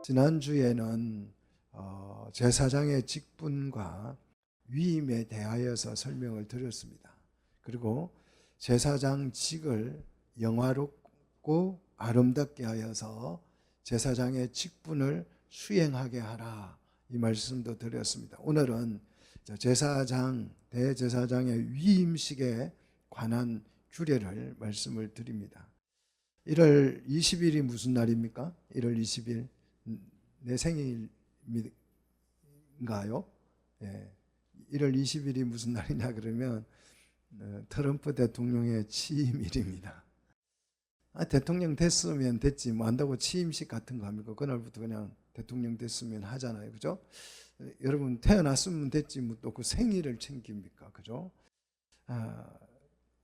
지난주에는 제사장의 직분과 위임에 대하여서 설명을 드렸습니다. 그리고 제사장직을 영화롭고 아름답게 하여서 제사장의 직분을 수행하게 하라, 이 말씀도 드렸습니다. 오늘은 제사장, 대제사장의 위임식에 관한 규례를 말씀을 드립니다. 1월 20일이 무슨 날입니까? 1월 20일 내 생일인가요? 예. 1월 20일이 무슨 날이냐 그러면 트럼프 대통령의 취임일입니다. 대통령 됐으면 됐지 뭐 한다고 취임식 같은 거 합니까? 그날부터 그냥 대통령 됐으면 하잖아요, 그죠? 여러분 태어났으면 됐지 뭐 또 그 생일을 챙깁니까, 그죠?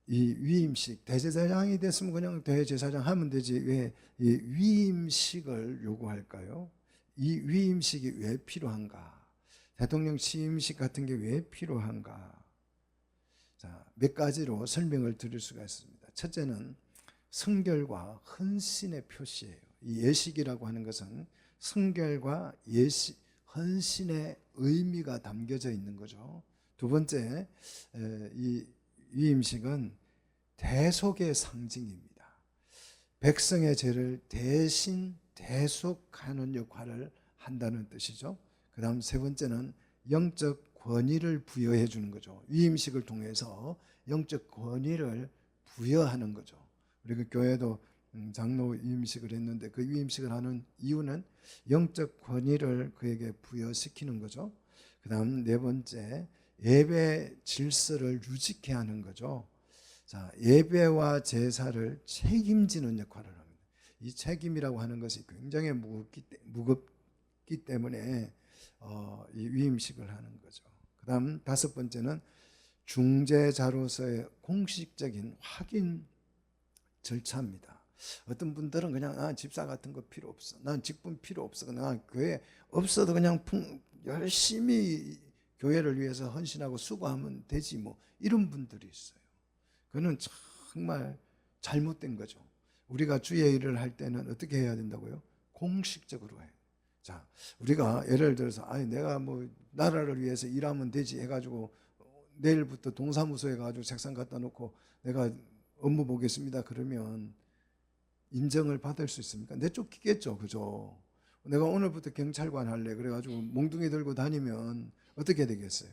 이 위임식, 대제사장이 됐으면 그냥 대제사장 하면 되지 왜 이 위임식을 요구할까요? 이 위임식이 왜 필요한가? 대통령 취임식 같은 게 왜 필요한가? 자, 몇 가지로 설명을 드릴 수가 있습니다. 첫째는 성결과 헌신의 표시예요. 이 예식이라고 하는 것은 성결과 헌신의 의미가 담겨져 있는 거죠. 두 번째, 이 위임식은 대속의 상징입니다. 백성의 죄를 대신 대속하는 역할을 한다는 뜻이죠. 그 다음 세 번째는 영적 권위를 부여해 주는 거죠. 위임식을 통해서 영적 권위를 부여하는 거죠. 우리 교회도 장로 위임식을 했는데 그 위임식을 하는 이유는 영적 권위를 그에게 부여시키는 거죠. 그 다음 네 번째, 예배 질서를 유지케 하는 거죠. 자, 예배와 제사를 책임지는 역할을 합니다. 이 책임이라고 하는 것이 굉장히 무겁기 때문에 이 위임식을 하는 거죠. 그 다음 다섯 번째는 중재자로서의 공식적인 확인 절차입니다. 어떤 분들은 그냥 집사 같은 거 필요 없어, 난 직분 필요 없어, 그냥 교회 없어도 그냥 열심히 교회를 위해서 헌신하고 수고하면 되지 뭐, 이런 분들이 있어요. 그거는 정말 잘못된 거죠. 우리가 주의 일을 할 때는 어떻게 해야 된다고요? 공식적으로 해요. 자, 우리가 예를 들어서 내가 뭐 나라를 위해서 일하면 되지 해가지고 내일부터 동사무소에 가지고 책상 갖다 놓고 내가 업무 보겠습니다 그러면 인정을 받을 수 있습니까? 내쫓기겠죠, 그죠? 내가 오늘부터 경찰관 할래 그래가지고 몽둥이 들고 다니면 어떻게 되겠어요?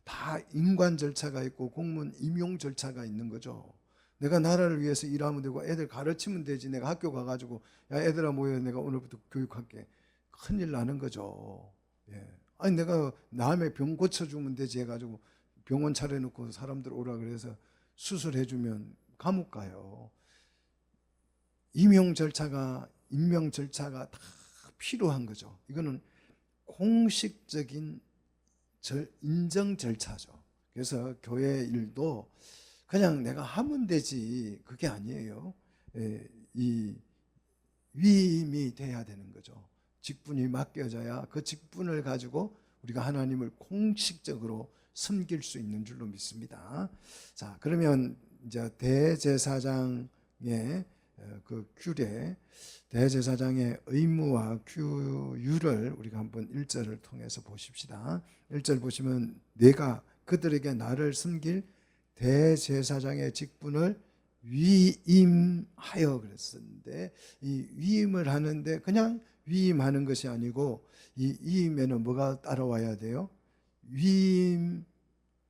다 인관 절차가 있고 공무원 임용 절차가 있는 거죠. 내가 나라를 위해서 일하면 되고 애들 가르치면 되지, 내가 학교 가가지고 야 애들아 모여 내가 오늘부터 교육할게, 큰일 나는 거죠. 예. 내가 남의 병 고쳐주면 되지 해가지고 병원 차려놓고 사람들 오라 그래서 수술해주면 감옥 가요. 임용 절차가, 임명 절차가 다 필요한 거죠. 이거는 공식적인 인정 절차죠. 그래서 교회 일도 그냥 내가 하면 되지 그게 아니에요. 이 위임이 돼야 되는 거죠. 직분이 맡겨져야 그 직분을 가지고 우리가 하나님을 공식적으로 섬길 수 있는 줄로 믿습니다. 자, 그러면 이제 대제사장의 그 규례, 대제사장의 의무와 규율을 우리가 한번 1절을 통해서 보십시다. 1절 보시면 내가 그들에게 나를 섬길 대제사장의 직분을 위임하여 그랬었는데, 이 위임을 하는데 그냥 위임하는 것이 아니고 이 위임에는 뭐가 따라와야 돼요? 위임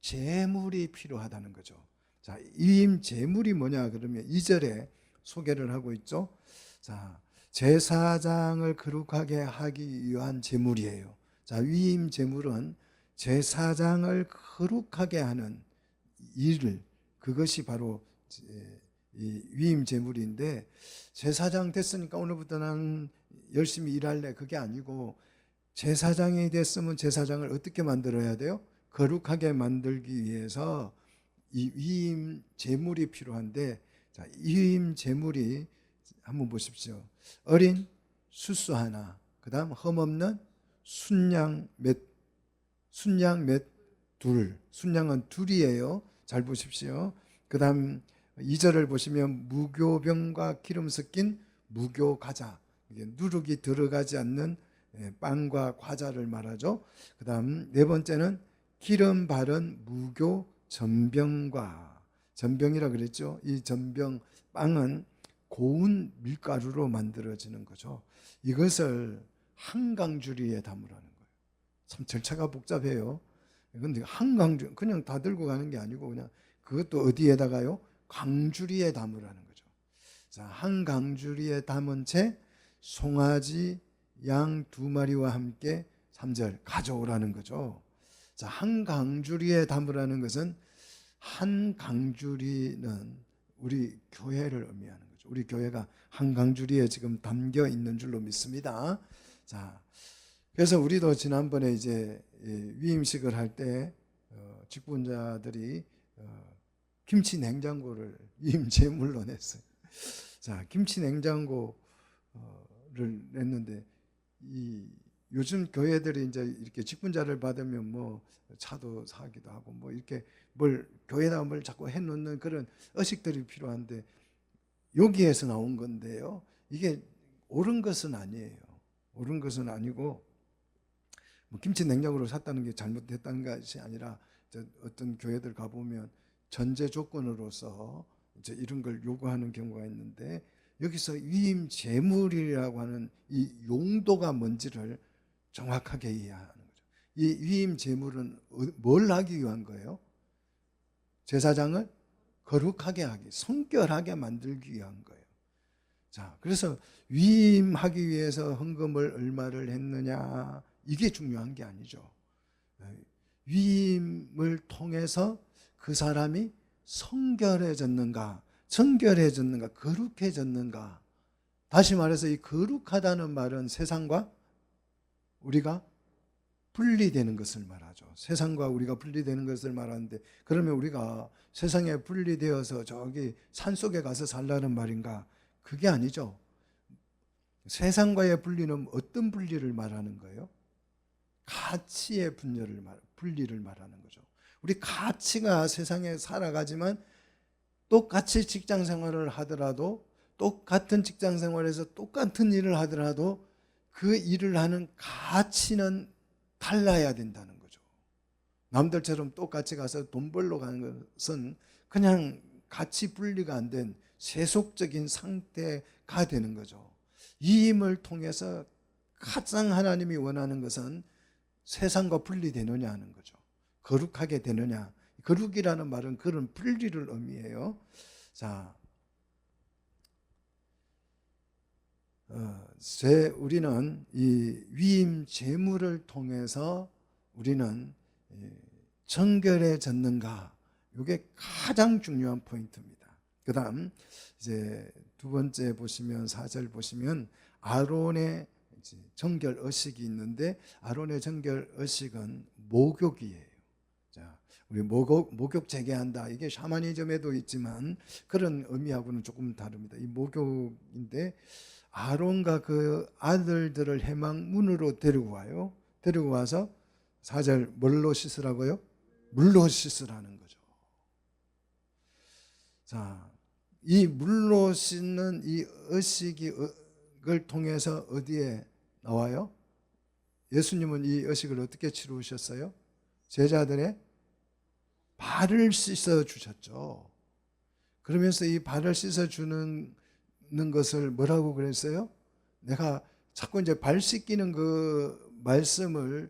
제물이 필요하다는 거죠. 자, 위임 제물이 뭐냐 그러면 2절에 소개를 하고 있죠. 자, 제사장을 거룩하게 하기 위한 제물이에요. 자, 위임 제물은 제사장을 거룩하게 하는 일을, 그것이 바로 이 위임 제물인데, 제사장 됐으니까 오늘부터 난 열심히 일할래, 그게 아니고 제사장이 됐으면 제사장을 어떻게 만들어야 돼요? 거룩하게 만들기 위해서 이 위임 제물이 필요한데, 자, 위임 제물이 한번 보십시오. 어린 수수 하나, 그 다음 흠없는 순양 몇 둘, 순양은 둘이에요. 잘 보십시오. 그 다음 2절을 보시면 무교병과 기름 섞인 무교가자, 이게 누룩이 들어가지 않는 빵과 과자를 말하죠. 그 다음 네 번째는 기름 바른 무교 전병과, 전병이라 그랬죠. 이 전병 빵은 고운 밀가루로 만들어지는 거죠. 이것을 한강주리에 담으라는 거예요. 참 절차가 복잡해요. 그런데 한강주 그냥 다 들고 가는 게 아니고 그냥 그것도 어디에다가요? 강주리에 담으라는 거죠. 자, 한강주리에 담은 채 송아지 양 2마리와 함께 3절 가져오라는 거죠. 자, 한강주리에 담으라는 것은, 한강주리는 우리 교회를 의미하는 거죠. 우리 교회가 한강주리에 지금 담겨 있는 줄로 믿습니다. 자, 그래서 우리도 지난번에 이제 위임식을 할 때 직분자들이 김치 냉장고를 위임 제물로 냈어요. 자, 김치 냉장고를 냈는데, 이 요즘 교회들이 이제 이렇게 직분자를 받으면 뭐 차도 사기도 하고 뭐 이렇게 뭘 교회에다 뭘 자꾸 해놓는 그런 의식들이 필요한데, 여기에서 나온 건데요. 이게 옳은 것은 아니에요. 옳은 것은 아니고, 뭐 김치 냉장고를 샀다는 게 잘못됐다는 것이 아니라, 어떤 교회들 가보면 전제 조건으로서 이제 이런 걸 요구하는 경우가 있는데, 여기서 위임 제물이라고 하는 이 용도가 뭔지를 정확하게 이해하는 거죠. 이 위임 제물은 뭘 하기 위한 거예요? 제사장을 거룩하게 하기, 성결하게 만들기 위한 거예요. 자, 그래서 위임하기 위해서 헌금을 얼마를 했느냐, 이게 중요한 게 아니죠. 위임을 통해서 그 사람이 성결해졌는가, 정결해졌는가, 거룩해졌는가. 다시 말해서 이 거룩하다는 말은 세상과 우리가 분리되는 것을 말하죠. 세상과 우리가 분리되는 것을 말하는데, 그러면 우리가 세상에 분리되어서 저기 산속에 가서 살라는 말인가? 그게 아니죠. 세상과의 분리는 어떤 분리를 말하는 거예요? 가치의 분리를 말하는 거죠. 우리 가치가 세상에 살아가지만 똑같이 직장 생활을 하더라도, 똑같은 직장 생활에서 똑같은 일을 하더라도 그 일을 하는 가치는 달라야 된다는 거죠. 남들처럼 똑같이 가서 돈 벌러 가는 것은 그냥 가치 분리가 안 된 세속적인 상태가 되는 거죠. 이 힘을 통해서 가장 하나님이 원하는 것은 세상과 분리되느냐 하는 거죠. 거룩하게 되느냐. 거룩이라는 말은 그런 분리를 의미해요. 자, 우리는 이 위임 제물을 통해서 우리는 정결해졌는가, 이게 가장 중요한 포인트입니다. 그 다음 이제 두 번째 보시면 4절 보시면 아론의 정결 의식이 있는데, 아론의 정결 의식은 목욕이에요. 자, 우리 목욕 재개한다, 이게 샤머니즘에도 있지만 그런 의미하고는 조금 다릅니다. 이 목욕인데, 아론과 그 아들들을 해망문으로 데리고 와요. 데리고 와서 4절 뭘로 씻으라고요? 물로 씻으라는 거죠. 자, 이 물로 씻는 이 의식을 통해서 어디에 나와요? 예수님은 이 의식을 어떻게 치루셨어요? 제자들의 발을 씻어 주셨죠. 그러면서 이 발을 씻어 주는 것을 뭐라고 그랬어요? 내가 자꾸 이제 발 씻기는 그 말씀의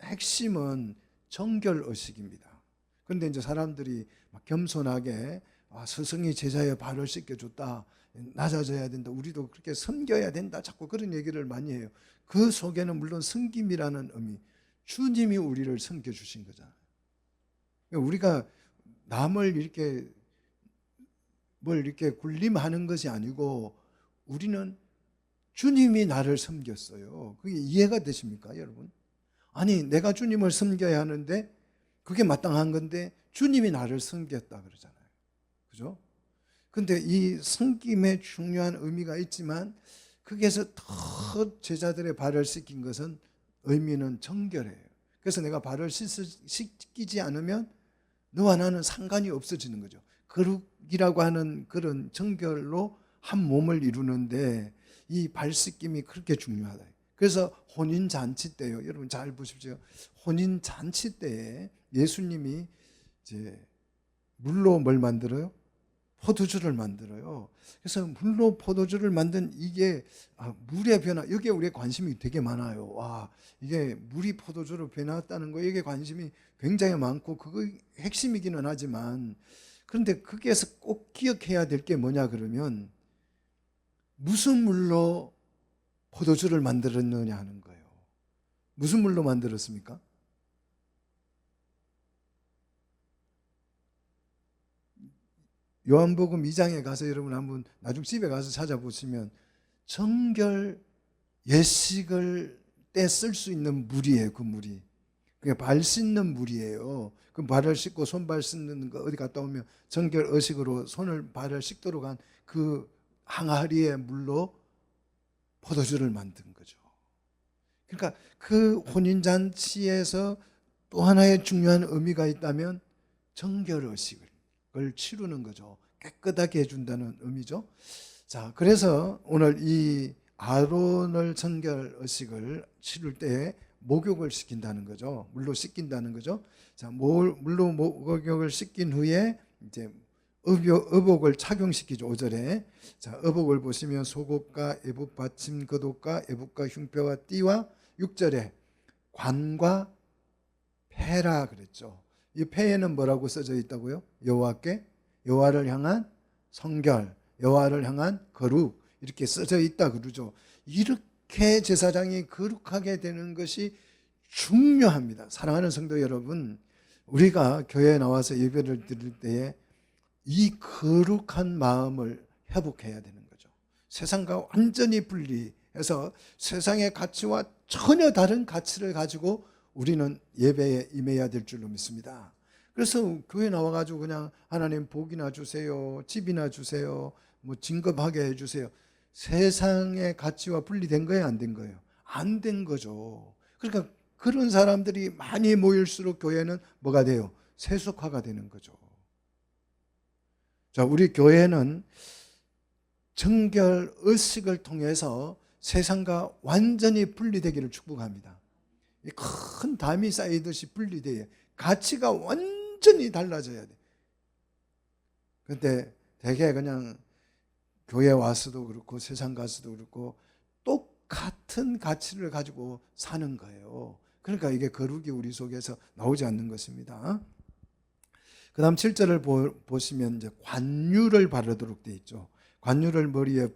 핵심은 정결 의식입니다. 그런데 이제 사람들이 막 겸손하게 스승이 제자의 발을 씻겨줬다, 낮아져야 된다, 우리도 그렇게 섬겨야 된다, 자꾸 그런 얘기를 많이 해요. 그 속에는 물론 섬김이라는 의미, 주님이 우리를 섬겨주신 거잖아요. 우리가 남을 이렇게 뭘 이렇게 군림하는 것이 아니고, 우리는 주님이 나를 섬겼어요. 그게 이해가 되십니까, 여러분? 아니, 내가 주님을 섬겨야 하는데 그게 마땅한 건데 주님이 나를 섬겼다 그러잖아요. 그죠? 근데 이 섬김에 중요한 의미가 있지만, 거기에서 더 제자들의 발을 씻긴 것은 의미는 정결해요. 그래서 내가 발을 씻기지 않으면 너와 나는 상관이 없어지는 거죠. 거룩이라고 하는 그런 정결로 한 몸을 이루는데 이 발 씻김이 그렇게 중요하다. 그래서 혼인잔치 때요. 여러분 잘 보십시오. 혼인잔치 때에 예수님이 이제 물로 뭘 만들어요? 포도주를 만들어요. 그래서 물로 포도주를 만든 이게 물의 변화, 여기에 우리의 관심이 되게 많아요. 와, 이게 물이 포도주로 변화했다는 거, 이게 관심이 굉장히 많고 그거 핵심이기는 하지만, 그런데 거기에서 꼭 기억해야 될 게 뭐냐 그러면 무슨 물로 포도주를 만들었느냐 하는 거예요. 무슨 물로 만들었습니까? 요한복음 2장에 가서 여러분 한번 나중 집에 가서 찾아보시면 정결 예식을 때 쓸 수 있는 물이에요. 그 물이. 그게 발 씻는 물이에요. 그 발을 씻고 손발 씻는 거 어디 갔다 오면 정결 의식으로 손을 발을 씻도록 한 그 항아리의 물로 포도주를 만든 거죠. 그러니까 그 혼인잔치에서 또 하나의 중요한 의미가 있다면 정결 의식을 치르는 거죠. 깨끗하게 해준다는 의미죠. 자, 그래서 오늘 이 아론을 정결 의식을 치를 때 목욕을 시킨다는 거죠. 물로 씻긴다는 거죠. 자, 물로 목욕을 씻긴 후에 이제 의복을 착용시키죠. 5절에. 자, 의복을 보시면 속옷과 애북 받침 겉옷과 애북과 흉표와 띠와 6절에 관과 패라 그랬죠. 이 패에는 뭐라고 써져 있다고요? 여호와께, 여호와를 향한 성결, 여호와를 향한 거룩, 이렇게 써져 있다 그러죠. 이렇게 제사장이 거룩하게 되는 것이 중요합니다. 사랑하는 성도 여러분, 우리가 교회에 나와서 예배를 드릴 때에 이 거룩한 마음을 회복해야 되는 거죠. 세상과 완전히 분리해서 세상의 가치와 전혀 다른 가치를 가지고 우리는 예배에 임해야 될 줄로 믿습니다. 그래서 교회 나와가지고 그냥 하나님 복이나 주세요, 집이나 주세요, 뭐 진급하게 해주세요. 세상의 가치와 분리된 거예요, 안 된 거예요? 안 된 거죠. 그러니까 그런 사람들이 많이 모일수록 교회는 뭐가 돼요? 세속화가 되는 거죠. 자, 우리 교회는 정결 의식을 통해서 세상과 완전히 분리되기를 축복합니다. 큰 담이 쌓이듯이 분리돼요. 가치가 완전히 달라져야 돼. 근데 대개 그냥 교회 와서도 그렇고 세상 가서도 그렇고 똑같은 가치를 가지고 사는 거예요. 그러니까 이게 거룩이 우리 속에서 나오지 않는 것입니다. 그 다음 7절을 보시면 이제 관유를 바르도록 되어 있죠. 관유를 머리에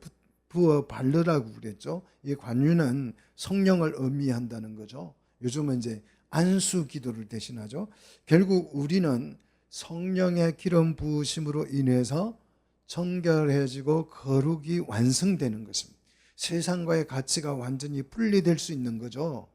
부어 바르라고 그랬죠. 이 관유는 성령을 의미한다는 거죠. 요즘은 이제 안수 기도를 대신하죠. 결국 우리는 성령의 기름 부으심으로 인해서 정결해지고 거룩이 완성되는 것입니다. 세상과의 가치가 완전히 분리될 수 있는 거죠.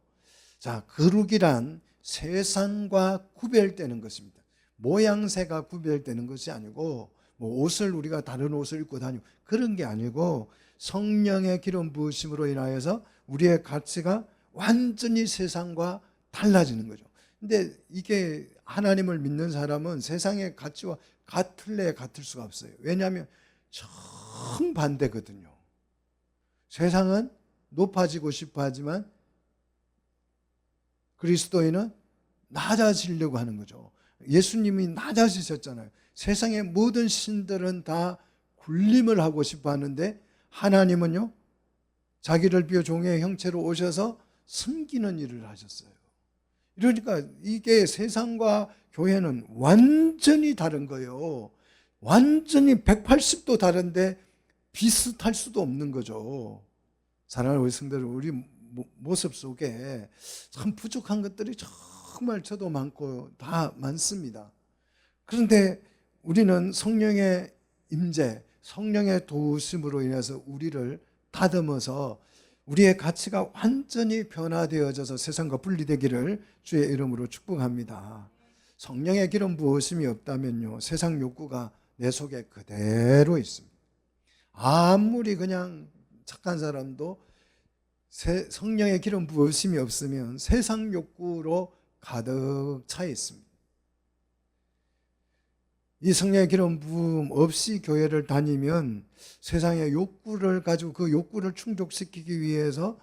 자, 거룩이란 세상과 구별되는 것입니다. 모양새가 구별되는 것이 아니고 뭐 옷을 우리가 다른 옷을 입고 다니고 그런 게 아니고 성령의 기름 부으심으로 인하여서 우리의 가치가 완전히 세상과 달라지는 거죠. 근데 이게 하나님을 믿는 사람은 세상의 가치와 같을래 같을 수가 없어요. 왜냐하면 정반대거든요. 세상은 높아지고 싶어 하지만 그리스도인은 낮아지려고 하는 거죠. 예수님이 낮아지셨잖아요. 세상의 모든 신들은 다 군림을 하고 싶어 하는데 하나님은요, 자기를 비워 종의 형체로 오셔서 섬기는 일을 하셨어요. 그러니까 이게 세상과 교회는 완전히 다른 거예요. 완전히 180도 다른데 비슷할 수도 없는 거죠. 사랑하는 우리 성도들, 우리 모습 속에 참 부족한 것들이 정말 저도 많고 다 많습니다. 그런데 우리는 성령의 임재, 성령의 도우심으로 인해서 우리를 다듬어서 우리의 가치가 완전히 변화되어져서 세상과 분리되기를 주의 이름으로 축복합니다. 성령의 기름 부으심이 없다면요, 세상 욕구가 내 속에 그대로 있습니다. 아무리 그냥 착한 사람도 성령의 기름 부으심이 없으면 세상 욕구로 가득 차 있습니다. 이 성령의 기름 부음 없이 교회를 다니면 세상의 욕구를 가지고 그 욕구를 충족시키기 위해서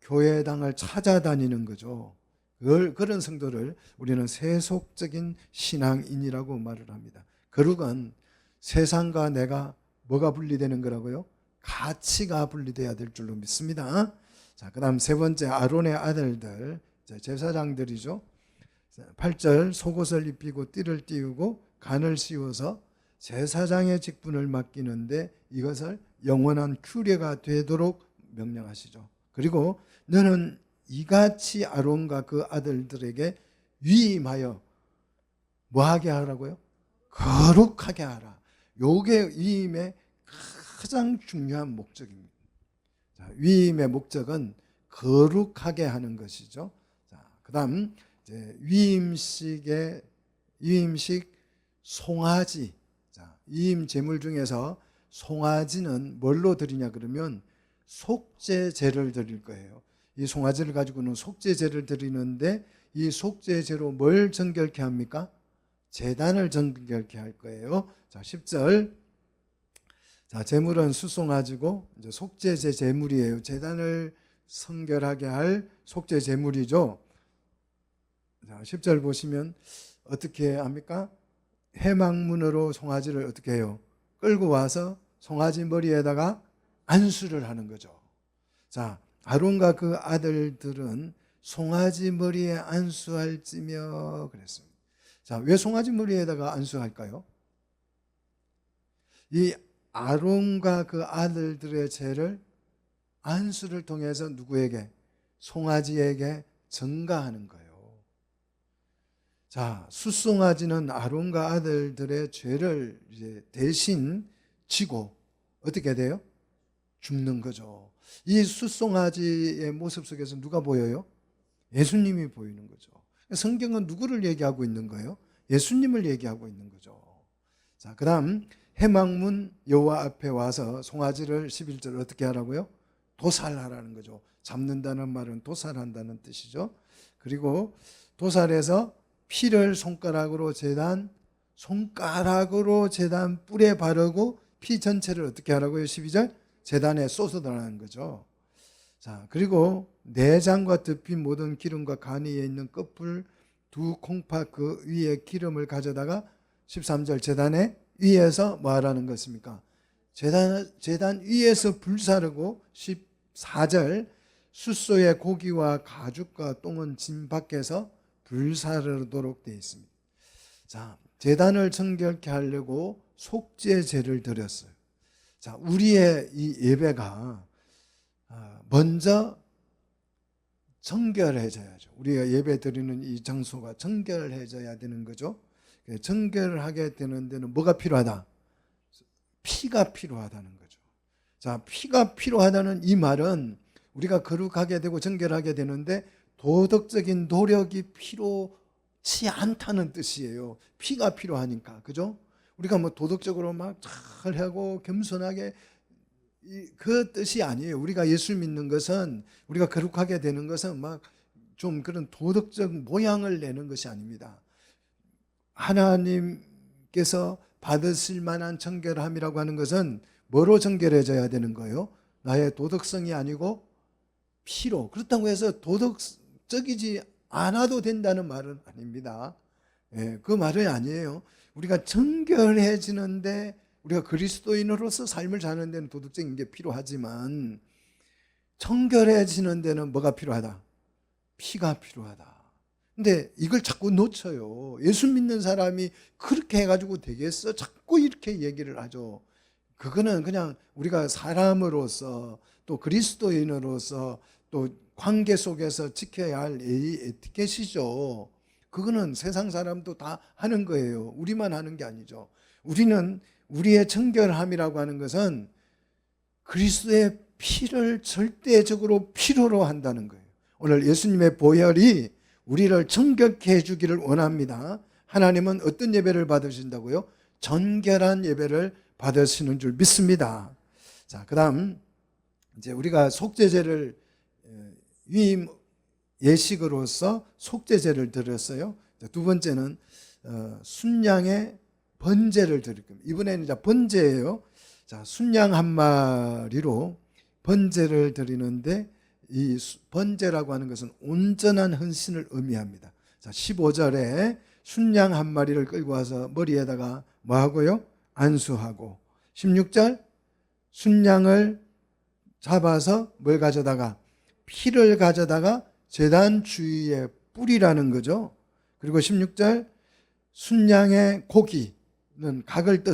교회당을 찾아다니는 거죠. 그런 성도를 우리는 세속적인 신앙인이라고 말을 합니다. 거룩은 세상과 내가 뭐가 분리되는 거라고요? 가치가 분리돼야 될 줄로 믿습니다. 자, 그 다음 세 번째, 아론의 아들들, 제사장들이죠. 8절, 속옷을 입히고 띠를 띄우고 간을 씌워서 제사장의 직분을 맡기는데 이것을 영원한 규례가 되도록 명령하시죠. 그리고 너는 이같이 아론과 그 아들들에게 위임하여 뭐하게 하라고요? 거룩하게 하라. 요게 위임의 가장 중요한 목적입니다. 자, 위임의 목적은 거룩하게 하는 것이죠. 자, 그다음 위임식 송아지. 자, 위임 제물 중에서 송아지는 뭘로 드리냐 그러면 속죄제를 드릴 거예요. 이 송아지를 가지고는 속죄제를 드리는데 이 속죄제로 뭘 정결케 합니까? 제단을 정결케 할 거예요. 자, 10절. 자, 제물은 숫송아지고 이제 속죄제 제물이에요. 제단을 성결하게 할 속죄 제물이죠. 자, 10절 보시면 어떻게 합니까? 해망문으로 송아지를 어떻게 해요? 끌고 와서 송아지 머리에다가 안수를 하는 거죠. 자, 아론과 그 아들들은 송아지 머리에 안수할지며 그랬습니다. 자, 왜 송아지 머리에다가 안수할까요? 이 아론과 그 아들들의 죄를 안수를 통해서 누구에게? 송아지에게 전가하는 거예요. 자, 숫송아지는 아론과 아들들의 죄를 이제 대신 지고 어떻게 돼요? 죽는 거죠. 이 숫송아지의 모습 속에서 누가 보여요? 예수님이 보이는 거죠. 성경은 누구를 얘기하고 있는 거예요? 예수님을 얘기하고 있는 거죠. 자, 그 다음 해망문 여호와 앞에 와서 송아지를 11절 어떻게 하라고요? 도살하라는 거죠. 잡는다는 말은 도살한다는 뜻이죠. 그리고 도살해서 피를 손가락으로 제단 뿔에 바르고 피 전체를 어떻게 하라고요? 12절 제단에 쏟아달라는 거죠. 자, 그리고 내장과 덮인 모든 기름과 간 위에 있는 끝불 두 콩팥 그 위에 기름을 가져다가 13절 제단에 위에서 뭐 하라는 것입니까? 제단 위에서 불사르고 14절 숫소의 고기와 가죽과 똥은 진 밖에서 불사르도록 되어 있습니다. 자, 제단을 정결케 하려고 속죄제를 드렸어요. 자, 우리의 이 예배가 먼저 정결해져야죠. 우리가 예배 드리는 이 장소가 정결해져야 되는 거죠. 정결하게 되는 데는 뭐가 필요하다? 피가 필요하다는 거죠. 자, 피가 필요하다는 이 말은 우리가 거룩하게 되고 정결하게 되는데 도덕적인 노력이 필요치 않다는 뜻이에요. 피가 필요하니까. 그죠? 우리가 뭐 도덕적으로 막 잘하고 겸손하게 그 뜻이 아니에요. 우리가 예수 믿는 것은 우리가 거룩하게 되는 것은 막 좀 그런 도덕적 모양을 내는 것이 아닙니다. 하나님께서 받으실 만한 정결함이라고 하는 것은 뭐로 정결해져야 되는 거예요? 나의 도덕성이 아니고 피로. 그렇다고 해서 도덕적이지 않아도 된다는 말은 아닙니다. 그 말은 아니에요. 우리가 정결해지는데 우리가 그리스도인으로서 삶을 사는 데는 도덕적인 게 필요하지만 정결해지는 데는 뭐가 필요하다? 피가 필요하다. 근데 이걸 자꾸 놓쳐요. 예수 믿는 사람이 그렇게 해가지고 되겠어? 자꾸 이렇게 얘기를 하죠. 그거는 그냥 우리가 사람으로서 또 그리스도인으로서 또 관계 속에서 지켜야 할 에티켓이죠. 그거는 세상 사람도 다 하는 거예요. 우리만 하는 게 아니죠. 우리는 우리의 정결함이라고 하는 것은 그리스도의 피를 절대적으로 필요로 한다는 거예요. 오늘 예수님의 보혈이 우리를 정결케 해주기를 원합니다. 하나님은 어떤 예배를 받으신다고요? 정결한 예배를 받으시는 줄 믿습니다. 자, 그 다음 이제 우리가 속죄제를 위임 예식으로서 속죄제를 드렸어요. 두 번째는 순양의 번제를 드릴 겁니다. 이번에는 이제 번제예요. 자, 순양 한 마리로 번제를 드리는데 이 번제라고 하는 것은 온전한 헌신을 의미합니다. 자, 15절에 순양 한 마리를 끌고 와서 머리에다가 뭐 하고요? 안수하고, 16절 순양을 잡아서 뭘 가져다가, 피를 가져다가 제단 주위에 뿌리라는 거죠. 그리고 16절 순양의 고기는 각을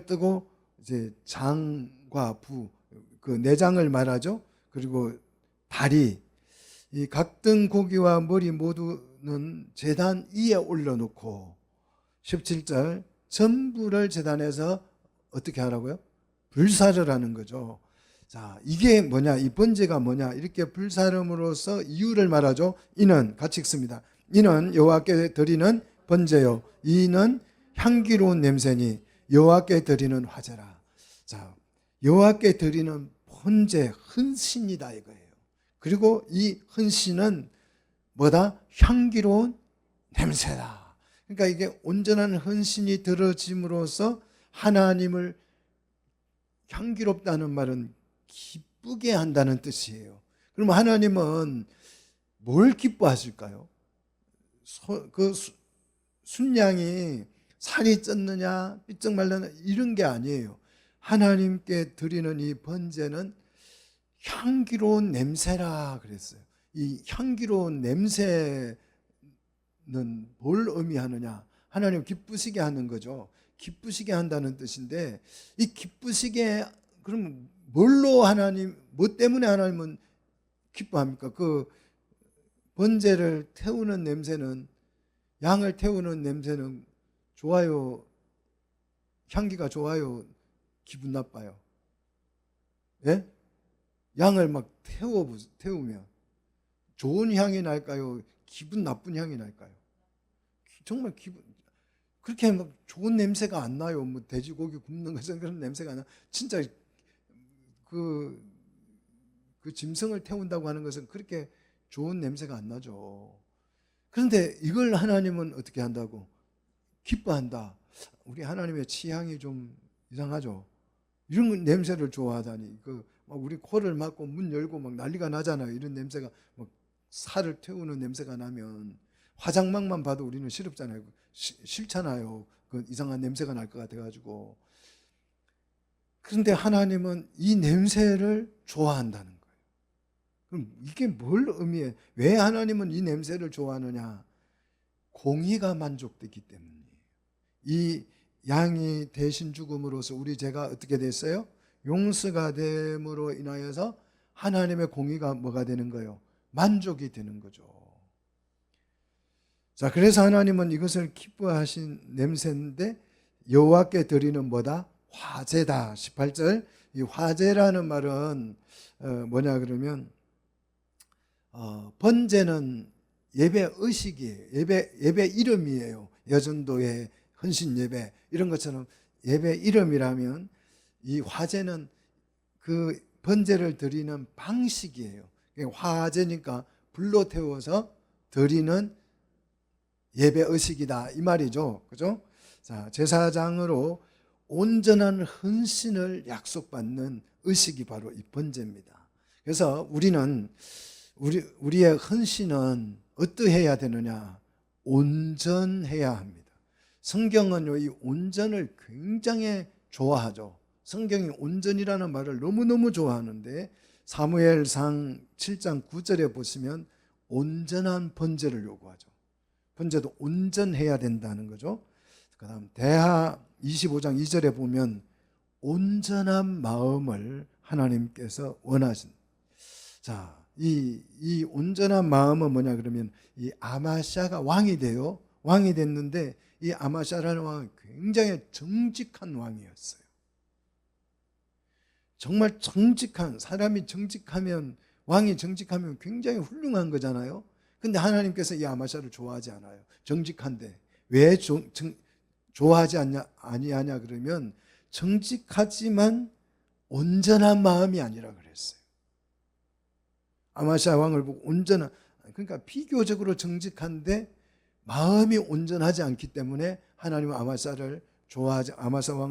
뜨고 이제 장과 부, 그 내장을 말하죠. 그리고 다리, 이 각등 고기와 머리 모두는 제단 위에 올려놓고, 17절 전부를 제단에서 어떻게 하라고요? 불사를 하는 거죠. 자, 이게 뭐냐? 이 번제가 뭐냐? 이렇게 불사름으로써 이유를 말하죠. 이는 같이 읽습니다. 이는 여호와께 드리는 번제요, 이는 향기로운 냄새니 여호와께 드리는 화제라. 자, 여호와께 드리는 번제, 헌신이다 이거예요. 그리고 이 헌신은 뭐다? 향기로운 냄새다. 그러니까 이게 온전한 헌신이 들어짐으로써 하나님을 향기롭다는 말은 기쁘게 한다는 뜻이에요. 그럼 하나님은 뭘 기뻐하실까요? 그 순양이 살이 쪘느냐 삐쩍 말랐느냐 이런 게 아니에요. 하나님께 드리는 이 번제는 향기로운 냄새라 그랬어요. 이 향기로운 냄새는 뭘 의미하느냐? 하나님 기쁘시게 하는 거죠. 기쁘시게 한다는 뜻인데, 이 기쁘시게, 그럼 뭘로 하나님, 뭐 때문에 하나님은 기뻐합니까? 그 번제를 태우는 냄새는, 양을 태우는 냄새는 좋아요, 향기가 좋아요, 기분 나빠요? 예? 양을 막 태우면 좋은 향이 날까요? 기분 나쁜 향이 날까요? 정말 그렇게 막 좋은 냄새가 안 나요. 뭐 돼지고기 굽는 것은 그런 냄새가 안 나. 진짜 그 짐승을 태운다고 하는 것은 그렇게 좋은 냄새가 안 나죠. 그런데 이걸 하나님은 어떻게 한다고? 기뻐한다. 우리 하나님의 취향이 좀 이상하죠. 이런 냄새를 좋아하다니. 막 우리 코를 막고 문 열고 막 난리가 나잖아요. 이런 냄새가 막 살을 태우는 냄새가 나면 화장막만 봐도 우리는 싫잖아요. 싫잖아요. 그 이상한 냄새가 날 것 같아가지고. 그런데 하나님은 이 냄새를 좋아한다는 거예요. 그럼 이게 뭘 의미해? 왜 하나님은 이 냄새를 좋아하느냐? 공의가 만족되기 때문이에요. 이 양이 대신 죽음으로써 우리 죄가 어떻게 됐어요? 용서가 됨으로 인하여서 하나님의 공의가 뭐가 되는 거예요? 만족이 되는 거죠. 자, 그래서 하나님은 이것을 기뻐하신 냄새인데 여호와께 드리는 뭐다? 화제다. 18절. 이 화제라는 말은 뭐냐 그러면 번제는 예배 의식이에요. 예배 이름이에요. 여전도의 헌신 예배 이런 것처럼 예배 이름이라면 이 화제는 그 번제를 드리는 방식이에요. 화제니까 불로 태워서 드리는 예배 의식이다 이 말이죠. 그죠? 자, 제사장으로 온전한 헌신을 약속받는 의식이 바로 이 번제입니다. 그래서 우리의 헌신은 어떠해야 되느냐? 온전해야 합니다. 성경은 이 온전을 굉장히 좋아하죠. 성경이 온전이라는 말을 너무너무 좋아하는데 사무엘상 7장 9절에 보시면 온전한 번제를 요구하죠. 번제도 온전해야 된다는 거죠. 그 다음 대하 25장 2절에 보면 온전한 마음을 하나님께서 원하신. 자, 이 온전한 마음은 뭐냐 그러면 이 아마샤가 왕이 돼요. 왕이 됐는데 이 아마샤라는 왕은 굉장히 정직한 왕이었어요. 정말 정직한 사람이 정직하면 왕이 정직하면 굉장히 훌륭한 거잖아요. 근데 하나님께서 이 아마샤를 좋아하지 않아요. 정직한데 왜 좋아하지 아니하냐 그러면 정직하지만 온전한 마음이 아니라 그랬어요. 아마샤 왕을 보고 온전한, 그러니까 비교적으로 정직한데 마음이 온전하지 않기 때문에 하나님은 아마샤 왕을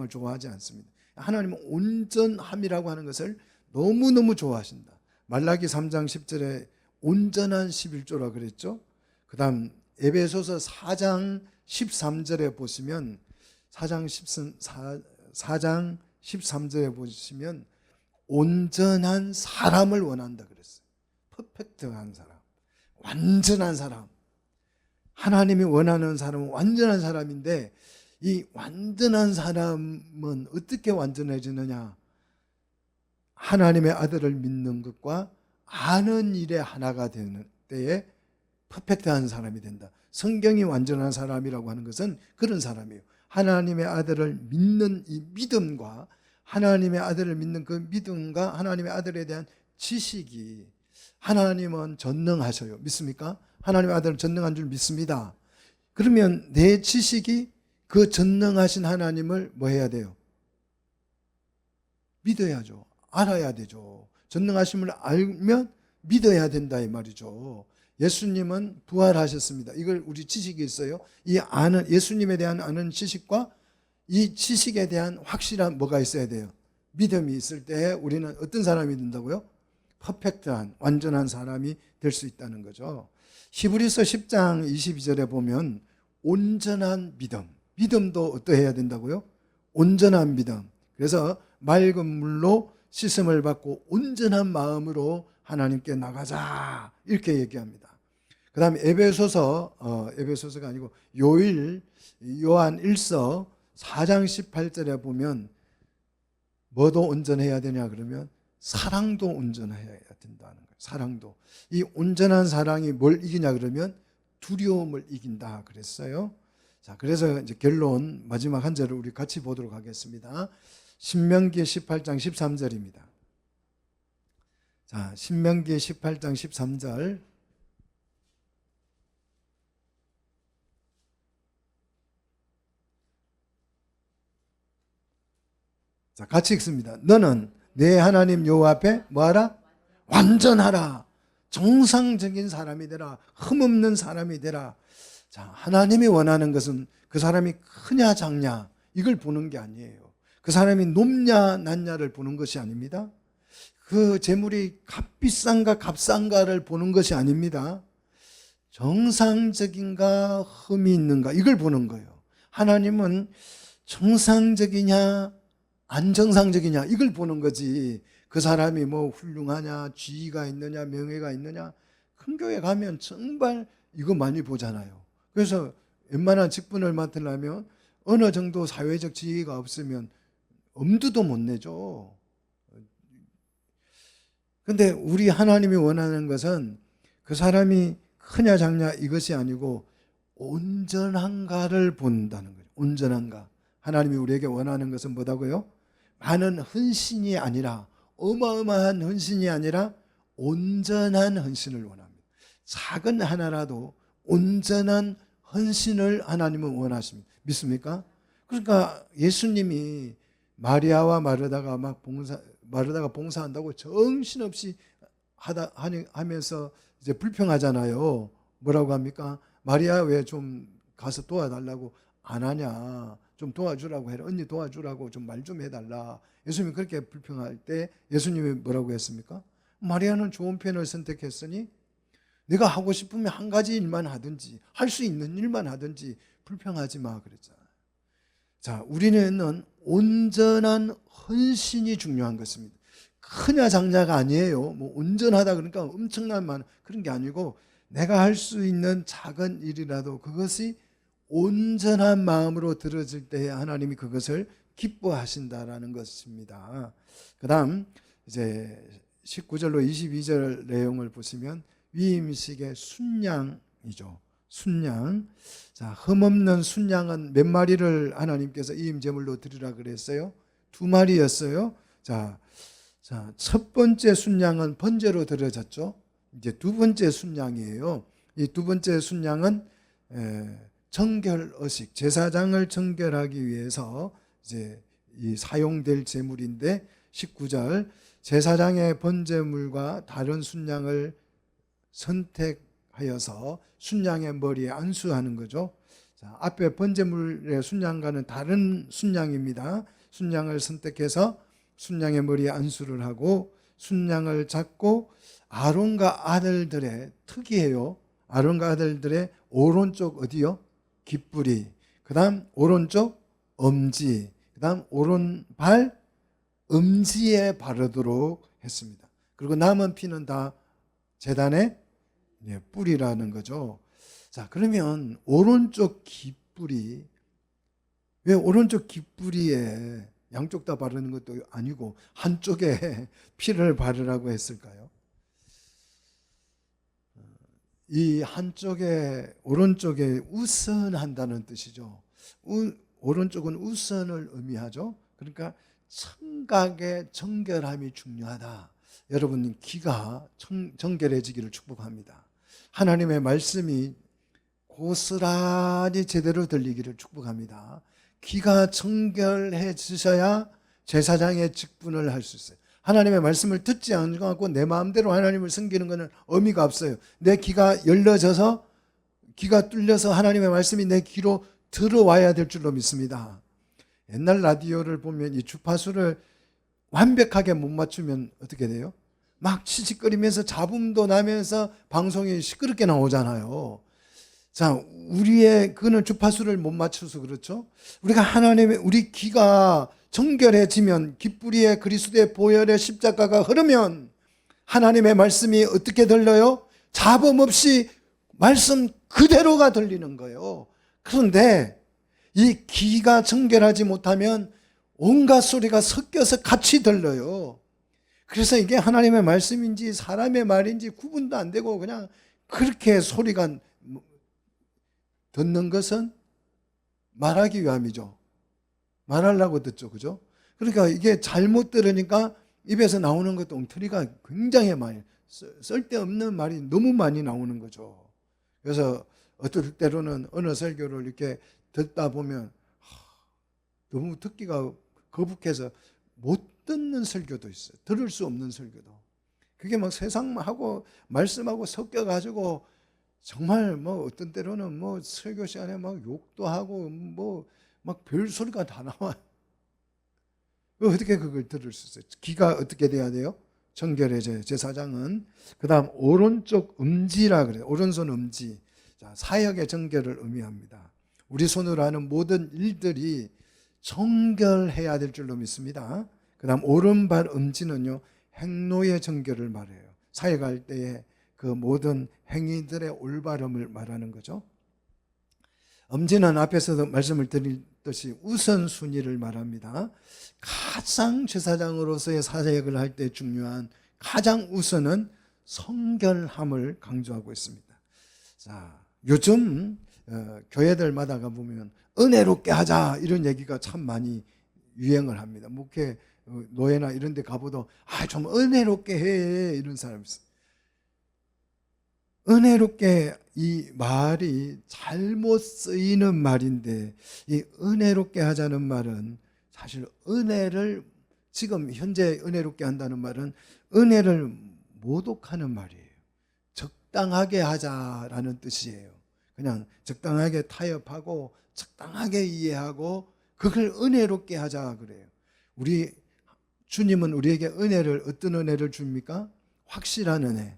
좋아하지 않습니다. 하나님은 온전함이라고 하는 것을 너무너무 좋아하신다. 말라기 3장 10절에 온전한 11조라 그랬죠. 그 다음 에베소서 4장 13절에 보시면 4장 13절에 보시면 온전한 사람을 원한다 그랬어요. 퍼펙트한 사람, 완전한 사람. 하나님이 원하는 사람은 완전한 사람인데 이 완전한 사람은 어떻게 완전해지느냐? 하나님의 아들을 믿는 것과 아는 일에 하나가 되는 때에 퍼펙트한 사람이 된다. 성경이 완전한 사람이라고 하는 것은 그런 사람이에요. 하나님의 아들을 믿는 이 믿음과 하나님의 아들을 믿는 그 믿음과 하나님의 아들에 대한 지식이, 하나님은 전능하셔요. 믿습니까? 하나님의 아들은 전능한 줄 믿습니다. 그러면 내 지식이 그 전능하신 하나님을 뭐 해야 돼요? 믿어야죠. 알아야 되죠. 전능하심을 알면 믿어야 된다 이 말이죠. 예수님은 부활하셨습니다. 이걸 우리 지식이 있어요. 이 아는, 예수님에 대한 아는 지식과 이 지식에 대한 확실한 뭐가 있어야 돼요? 믿음이 있을 때 우리는 어떤 사람이 된다고요? 퍼펙트한, 완전한 사람이 될 수 있다는 거죠. 히브리서 10장 22절에 보면 온전한 믿음, 믿음도 어떠해야 된다고요? 온전한 믿음. 그래서 맑은 물로 씻음을 받고 온전한 마음으로 하나님께 나가자 이렇게 얘기합니다. 그 다음에 에베소서가 아니고 요한 1서 4장 18절에 보면 뭐도 온전해야 되냐 그러면 사랑도 온전해야 된다는 거예요. 사랑도. 이 온전한 사랑이 뭘 이기냐 그러면 두려움을 이긴다 그랬어요. 자, 그래서 이제 결론 마지막 한 절을 우리 같이 보도록 하겠습니다. 신명기 18장 13절입니다. 자, 신명기 18장 13절. 자, 같이 읽습니다. 너는 내 하나님 여호와 앞에 뭐하라? 완전하라. 정상적인 사람이 되라. 흠없는 사람이 되라. 자, 하나님이 원하는 것은 그 사람이 크냐 작냐 이걸 보는 게 아니에요. 그 사람이 높냐 낮냐를 보는 것이 아닙니다. 그 재물이 값비싼가 값싼가를 보는 것이 아닙니다. 정상적인가 흠이 있는가 이걸 보는 거예요. 하나님은 정상적이냐 안정상적이냐 이걸 보는 거지. 그 사람이 뭐 훌륭하냐 지위가 있느냐 명예가 있느냐. 큰 교회 가면 정말 이거 많이 보잖아요. 그래서 웬만한 직분을 맡으려면 어느 정도 사회적 지위가 없으면 엄두도 못 내죠. 근데 우리 하나님이 원하는 것은 그 사람이 크냐 작냐 이것이 아니고 온전한가를 본다는 거예요. 온전한가. 하나님이 우리에게 원하는 것은 뭐다고요? 많은 헌신이 아니라, 어마어마한 헌신이 아니라 온전한 헌신을 원합니다. 작은 하나라도 온전한 헌신을 하나님은 원하십니다. 믿습니까? 그러니까 예수님이 마리아와 마르다가 마르다가 봉사한다고 정신없이 하면서 이제 불평하잖아요. 뭐라고 합니까? 마리아 왜 좀 가서 도와달라고 안 하냐? 좀 도와주라고 해라. 언니 도와주라고 좀 말 좀 해달라. 예수님이 그렇게 불평할 때 예수님이 뭐라고 했습니까? 마리아는 좋은 편을 선택했으니 내가 하고 싶으면 한 가지 일만 하든지 할 수 있는 일만 하든지 불평하지 마 그랬잖아요. 자, 우리는 온전한 헌신이 중요한 것입니다. 크냐 작냐가 아니에요. 뭐 온전하다 그러니까 엄청난 많은 그런 게 아니고 내가 할 수 있는 작은 일이라도 그것이 온전한 마음으로 들어질 때에 하나님이 그것을 기뻐하신다라는 것입니다. 그다음 이제 19절로 22절 내용을 보시면 위임식의 순양이죠. 순양. 자, 흠없는 순양은 몇 마리를 하나님께서 이임제물로 드리라 그랬어요? 2마리였어요. 자, 첫 번째 순양은 번제로 드려졌죠. 이제 두 번째 순양이에요. 이 두 번째 순양은 정결의식, 제사장을 정결하기 위해서 이제 이 사용될 제물인데 19절 제사장의 번제물과 다른 순양을 선택하여서 순양의 머리에 안수하는 거죠. 자, 앞에 번제물의 순양과는 다른 순양입니다. 순양을 선택해서 순양의 머리에 안수를 하고 순양을 잡고 아론과 아들들의, 특이해요, 아론과 아들들의 오른쪽 어디요? 귓불이, 그 다음 오른쪽 엄지, 그 다음 오른발 엄지에 바르도록 했습니다. 그리고 남은 피는 다 제단의 뿔이라는 거죠. 자, 그러면 오른쪽 귓불이, 왜 오른쪽 귓불이에 양쪽 다 바르는 것도 아니고 한쪽에 피를 바르라고 했을까요? 이 한쪽에, 오른쪽에 우선한다는 뜻이죠. 오른쪽은 우선을 의미하죠. 그러니까 청각의 정결함이 중요하다. 여러분 귀가 정결해지기를 축복합니다. 하나님의 말씀이 고스란히 제대로 들리기를 축복합니다. 귀가 정결해지셔야 제사장의 직분을 할 수 있어요. 하나님의 말씀을 듣지 않고 내 마음대로 하나님을 섬기는 것은 의미가 없어요. 내 귀가 열려져서, 귀가 뚫려서 하나님의 말씀이 내 귀로 들어와야 될 줄로 믿습니다. 옛날 라디오를 보면 이 주파수를 완벽하게 못 맞추면 어떻게 돼요? 막 치직거리면서 잡음도 나면서 방송이 시끄럽게 나오잖아요. 자, 그거는 주파수를 못 맞춰서 그렇죠. 우리가 우리 귀가 정결해지면, 귓불이에 그리스도의 보혈의 십자가가 흐르면 하나님의 말씀이 어떻게 들려요? 잡음 없이 말씀 그대로가 들리는 거예요. 그런데 이 귀가 정결하지 못하면 온갖 소리가 섞여서 같이 들려요. 그래서 이게 하나님의 말씀인지 사람의 말인지 구분도 안 되고 그냥 그렇게 소리가, 듣는 것은 말하기 위함이죠. 말하려고 듣죠. 그죠? 그러니까 이게 잘못 들으니까 입에서 나오는 것도 엉터리가 굉장히 많이, 쓸데없는 말이 너무 많이 나오는 거죠. 그래서 어떨 때로는 어느 설교를 이렇게 듣다 보면 너무 듣기가 거북해서 못 듣는 설교도 있어요. 들을 수 없는 설교도. 그게 막 세상하고 말씀하고 섞여가지고 정말 뭐 어떤 때로는 뭐 설교 시간에 막 욕도 하고 뭐 막 별소리가 다 나와요. 어떻게 그걸 들을 수 있어요? 귀가 어떻게 돼야 돼요? 정결해져요. 제사장은. 그 다음 오른쪽 엄지라 그래요. 오른손 엄지. 자, 사역의 정결을 의미합니다. 우리 손으로 하는 모든 일들이 정결해야 될 줄로 믿습니다. 그 다음 오른발 엄지는요, 행로의 정결을 말해요. 사역할 때에 그 모든 행위들의 올바름을 말하는 거죠. 엄지는 앞에서도 말씀을 드렸듯이 우선순위를 말합니다. 가장 제사장으로서의 사역을 할 때 중요한 가장 우선은 성결함을 강조하고 있습니다. 자, 요즘 교회들마다 가보면 은혜롭게 하자 이런 얘기가 참 많이 유행을 합니다. 목회 노예나 이런 데 가보도 좀 은혜롭게 해 이런 사람이 있어요. 은혜롭게, 이 말이 잘못 쓰이는 말인데, 이 은혜롭게 하자는 말은 사실 은혜를, 지금 현재 은혜롭게 한다는 말은 은혜를 모독하는 말이에요. 적당하게 하자라는 뜻이에요. 그냥 적당하게 타협하고 적당하게 이해하고 그걸 은혜롭게 하자 그래요. 우리 주님은 우리에게 은혜를, 어떤 은혜를 줍니까? 확실한 은혜,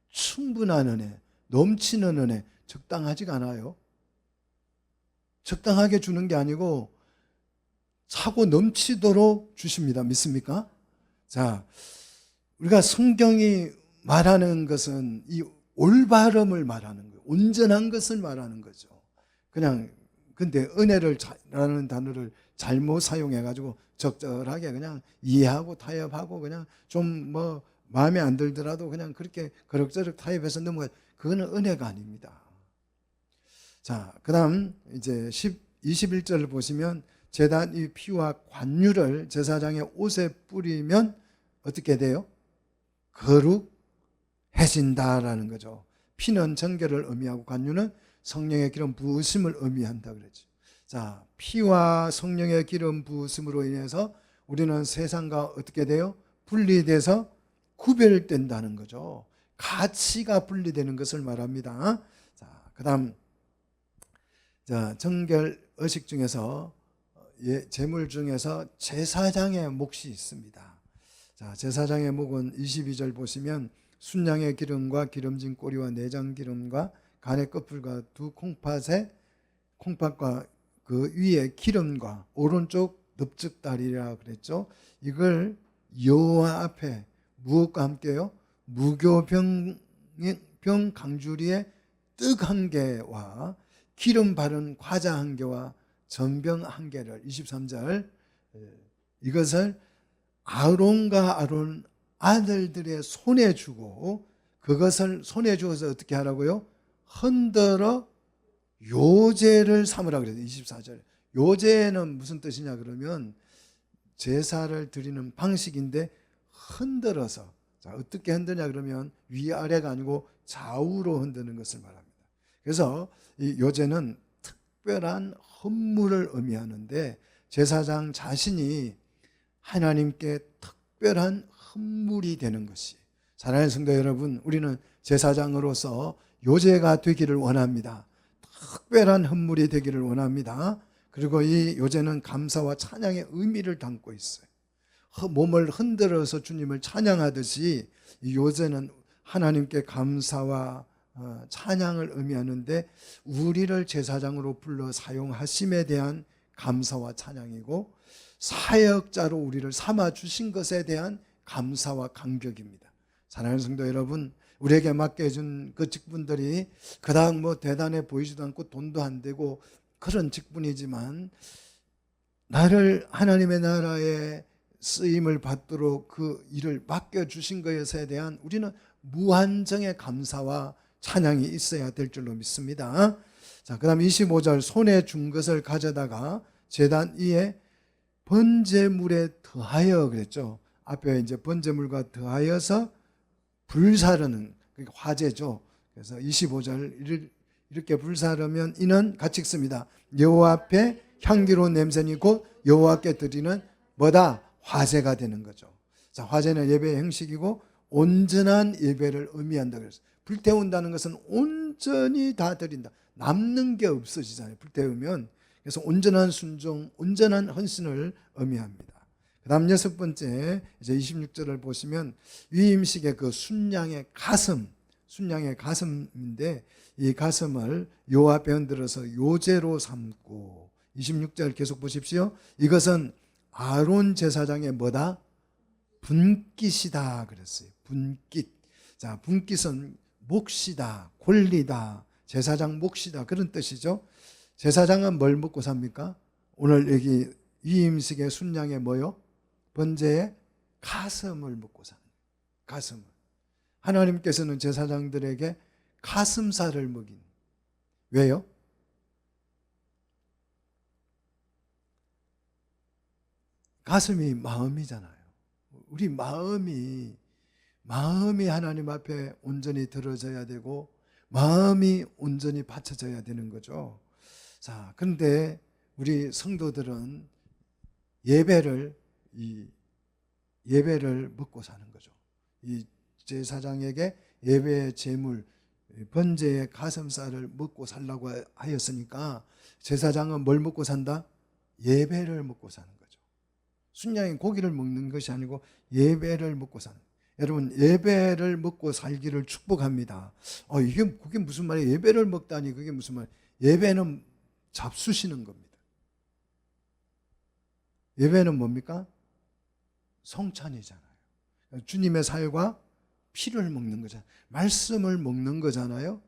충분한 은혜, 넘치는 은혜. 적당하지가 않아요. 적당하게 주는 게 아니고 차고 넘치도록 주십니다. 믿습니까? 자, 우리가 성경이 말하는 것은 이 올바름을 말하는 거예요. 온전한 것을 말하는 거죠. 그냥, 근데 은혜라는 단어를 잘못 사용해가지고 적절하게 그냥 이해하고 타협하고 그냥 좀 뭐 마음에 안 들더라도 그냥 그렇게 그럭저럭 타협해서 넘어가. 그거는 은혜가 아닙니다. 자, 그 다음 이제 21절을 보시면 제단 이 피와 관유를 제사장의 옷에 뿌리면 어떻게 돼요? 거룩해진다라는 거죠. 피는 정결을 의미하고 관유는 성령의 기름 부으심을 의미한다 그랬죠. 자, 피와 성령의 기름 부으심으로 인해서 우리는 세상과 어떻게 돼요? 분리돼서 구별된다는 거죠. 가치가 분리되는 것을 말합니다. 자, 그다음 정결 의식 중에서 제물 중에서 제사장의 몫이 있습니다. 자, 제사장의 목은 22절 보시면 순양의 기름과 기름진 꼬리와 내장 기름과 간의 끝풀과 두 콩팥과 그 위에 기름과 오른쪽 넙죽다리라 그랬죠. 이걸 여호와 앞에 무엇과 함께요? 무교병 강주리에 떡 한 개와 기름 바른 과자 한 개와 전병 한 개를 23절 이것을 아론과 아론 아들들의 손에 주고 그것을 손에 주어서 어떻게 하라고요? 흔들어 요제를 삼으라 그래요. 24절. 요제는 무슨 뜻이냐 그러면 제사를 드리는 방식인데 흔들어서, 자, 어떻게 흔드냐 그러면 위아래가 아니고 좌우로 흔드는 것을 말합니다. 그래서 이 요제는 특별한 헌물을 의미하는데 제사장 자신이 하나님께 특별한 헌물이 되는 것이, 사랑하는 성도 여러분, 우리는 제사장으로서 요제가 되기를 원합니다. 특별한 헌물이 되기를 원합니다. 그리고 이 요제는 감사와 찬양의 의미를 담고 있어요. 몸을 흔들어서 주님을 찬양하듯이 이 요제는 하나님께 감사와 찬양을 의미하는데 우리를 제사장으로 불러 사용하심에 대한 감사와 찬양이고 사역자로 우리를 삼아 주신 것에 대한 감사와 감격입니다. 사랑하는 성도 여러분, 우리에게 맡겨준 그 직분들이 그닥 뭐 대단해 보이지도 않고 돈도 안 되고 그런 직분이지만 나를 하나님의 나라에 쓰임을 받도록 그 일을 맡겨주신 것에 대한 우리는 무한정의 감사와 찬양이 있어야 될 줄로 믿습니다. 자, 그 다음 25절 손에 준 것을 가져다가 제단 위에 번제물에 더하여 그랬죠. 앞에 이제 번제물과 더하여서 불사르는, 그러니까 화제죠. 그래서 25절 이렇게 불사르면 이는 같이 읽습니다. 여호와 앞에 향기로운 냄새니 곧 여호와께 드리는 뭐다? 화제가 되는 거죠. 자, 화제는 예배의 형식이고 온전한 예배를 의미한다 그랬어요. 불태운다는 것은 온전히 다 드린다. 남는 게 없어지잖아요. 불태우면. 그래서 온전한 순종, 온전한 헌신을 의미합니다. 그 다음 6번째, 이제 26절을 보시면 위임식의 그 순양의 가슴인데 이 가슴을 요 앞에 흔들어서 요제로 삼고 26절 계속 보십시오. 이것은 아론 제사장의 뭐다? 분깃이다 그랬어요. 분깃. 자, 분깃은 몫이다, 권리다, 제사장 몫이다 그런 뜻이죠. 제사장은 뭘 먹고 삽니까? 오늘 여기 위임식의 순양의 뭐요? 번제의 가슴을 먹고 사는 거예요. 가슴을. 하나님께서는 제사장들에게 가슴살을 먹인. 왜요? 가슴이 마음이잖아요. 우리 마음이 하나님 앞에 온전히 들어져야 되고 마음이 온전히 바쳐져야 되는 거죠. 자, 그런데 우리 성도들은 예배를 먹고 사는 거죠. 이 제사장에게 예배의 제물, 번제의 가슴살을 먹고 살라고 하였으니까 제사장은 뭘 먹고 산다? 예배를 먹고 사는 거죠. 순양이 고기를 먹는 것이 아니고 예배를 먹고 사는 거예요. 여러분, 예배를 먹고 살기를 축복합니다. 그게 무슨 말이에요? 예배를 먹다니 그게 무슨 말이에요? 예배는 잡수시는 겁니다. 예배는 뭡니까? 성찬이잖아요. 주님의 살과 피를 먹는 거잖아요. 말씀을 먹는 거잖아요.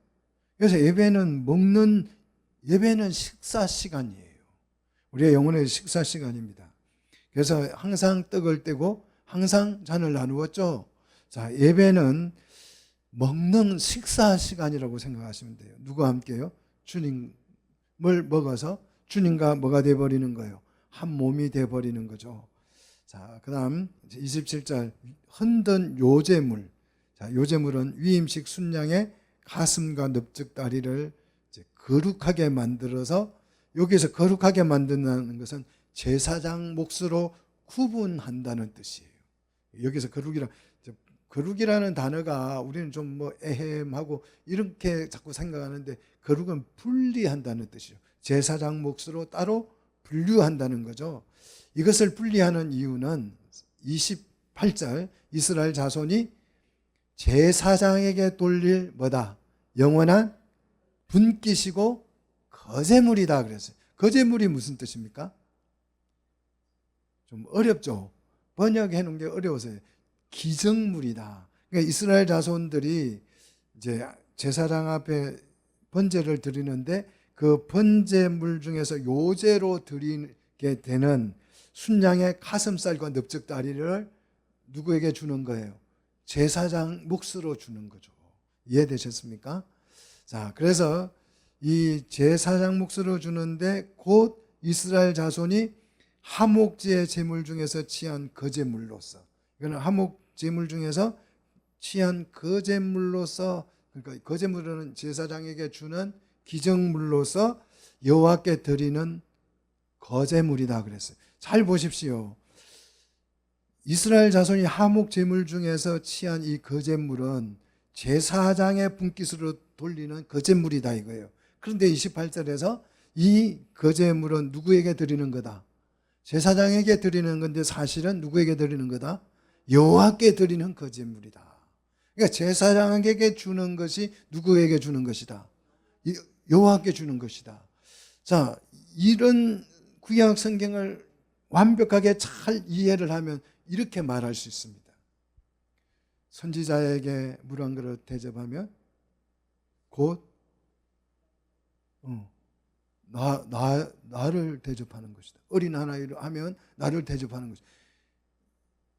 그래서 예배는 식사 시간이에요. 우리의 영혼의 식사 시간입니다. 그래서 항상 떡을 떼고 항상 잔을 나누었죠. 자, 예배는 먹는 식사 시간이라고 생각하시면 돼요. 누구와 함께요? 주님을 먹어서 주님과 뭐가 돼버리는 거예요? 한 몸이 돼버리는 거죠. 자, 그 다음 27절 흔든 요제물. 자, 요제물은 위임식 순양의 가슴과 넙죽다리를 거룩하게 만들어서, 여기서 거룩하게 만든다는 것은 제사장 몫으로 구분한다는 뜻이에요. 여기서 거룩이라는 단어가 우리는 좀 뭐 애매하고 이렇게 자꾸 생각하는데 거룩은 분리한다는 뜻이죠. 제사장 몫으로 따로 분류한다는 거죠. 이것을 분리하는 이유는 28절 이스라엘 자손이 제사장에게 돌릴 뭐다? 영원한 분깃이고 거제물이다 그랬어요. 거제물이 무슨 뜻입니까? 좀 어렵죠. 번역해 놓은 게 어려워서요. 기정물이다. 그러니까 이스라엘 자손들이 이제 제사장 앞에 번제를 드리는데 그 번제물 중에서 요제로 드리게 되는 순양의 가슴살과 넓적다리를 누구에게 주는 거예요? 제사장 몫으로 주는 거죠. 이해되셨습니까? 자, 그래서 이 제사장 몫으로 주는데 곧 이스라엘 자손이 하목제의 제물 중에서 취한 거제물로서, 이거는 하목 제물 중에서 취한 거제물로서, 그러니까 거제물은 제사장에게 주는 기정물로서 여호와께 드리는 거제물이다 그랬어요. 잘 보십시오. 이스라엘 자손이 하목 제물 중에서 취한 이 거제물은 제사장의 분깃으로 돌리는 거제물이다 이거예요. 그런데 28절에서 이 거제물은 누구에게 드리는 거다? 제사장에게 드리는 건데 사실은 누구에게 드리는 거다? 여호와께 드리는 거제물이다. 그러니까 제사장에게 주는 것이 누구에게 주는 것이다? 여호와께 주는 것이다. 자, 이런 구약 성경을 완벽하게 잘 이해를 하면 이렇게 말할 수 있습니다. 선지자에게 물 한 그릇 대접하면 곧 나를 대접하는 것이다. 어린 하나를 하면 나를 대접하는 것이다.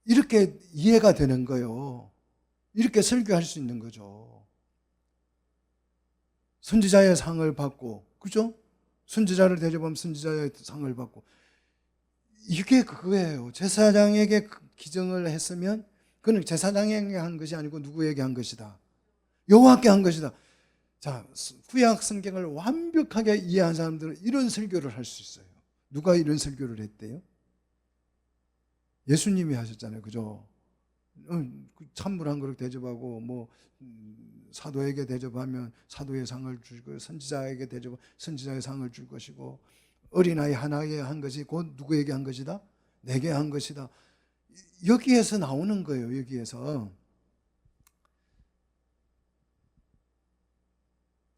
이렇게 이해가 되는 거예요. 이렇게 설교할 수 있는 거죠. 선지자의 상을 받고, 그죠? 선지자를 대접하면 선지자의 상을 받고, 이게 그거예요. 제사장에게 기정을 했으면 그는 제사장에게 한 것이 아니고 누구에게 한 것이다? 여호와께 한 것이다. 자, 구약 성경을 완벽하게 이해한 사람들은 이런 설교를 할 수 있어요. 누가 이런 설교를 했대요? 예수님이 하셨잖아요. 그죠? 찬물 한 그릇 대접하고 뭐 사도에게 대접하면 사도의 상을 주고 선지자에게 대접하면 선지자의 상을 줄 것이고 어린아이 하나에게 한 것이 곧 누구에게 한 것이다? 내게 한 것이다. 여기에서 나오는 거예요. 여기에서.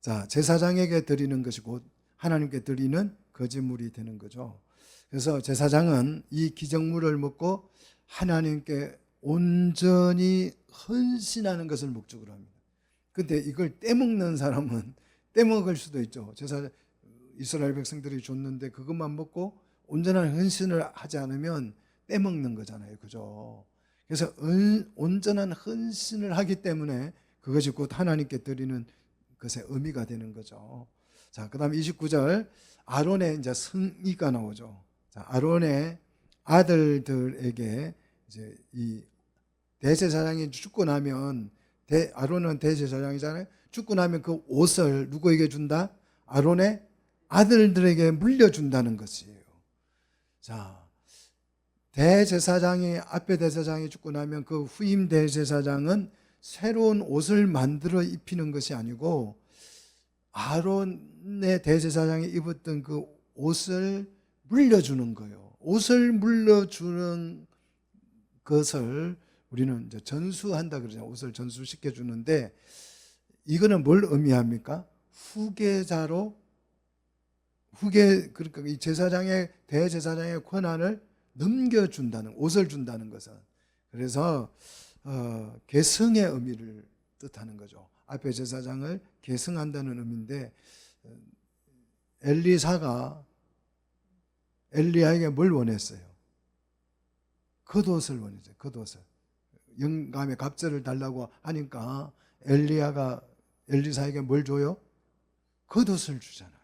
자, 제사장에게 드리는 것이 곧 하나님께 드리는 거제물이 되는 거죠. 그래서 제사장은 이 기정물을 먹고 하나님께 온전히 헌신하는 것을 목적으로 합니다. 근데 이걸 떼먹는 사람은 떼먹을 수도 있죠. 이스라엘 백성들이 줬는데 그것만 먹고 온전한 헌신을 하지 않으면 떼먹는 거잖아요. 그죠? 그래서 온전한 헌신을 하기 때문에 그것이 곧 하나님께 드리는 것의 의미가 되는 거죠. 자, 그 다음 29절 아론의 이제 승리가 나오죠. 자, 아론의 아들들에게 이제 이 대제사장이 죽고 나면 아론은 대제사장이잖아요. 죽고 나면 그 옷을 누구에게 준다? 아론의 아들들에게 물려준다는 것이에요. 자, 앞에 대제사장이 죽고 나면 그 후임 대제사장은 새로운 옷을 만들어 입히는 것이 아니고 아론의 대제사장이 입었던 그 옷을 물려주는 거예요. 옷을 물려주는 것을 우리는 이제 전수한다 그러잖아요. 옷을 전수시켜 주는데 이거는 뭘 의미합니까? 그러니까 이 대제사장의 권한을 넘겨준다는, 옷을 준다는 것은. 그래서 계승의 의미를 뜻하는 거죠. 앞에 제사장을 계승한다는 의미인데 엘리사가 엘리야에게 뭘 원했어요? 겉옷을 원했어요. 겉옷을. 영감의 갑절을 달라고 하니까 엘리사에게 뭘 줘요? 겉옷을 주잖아요.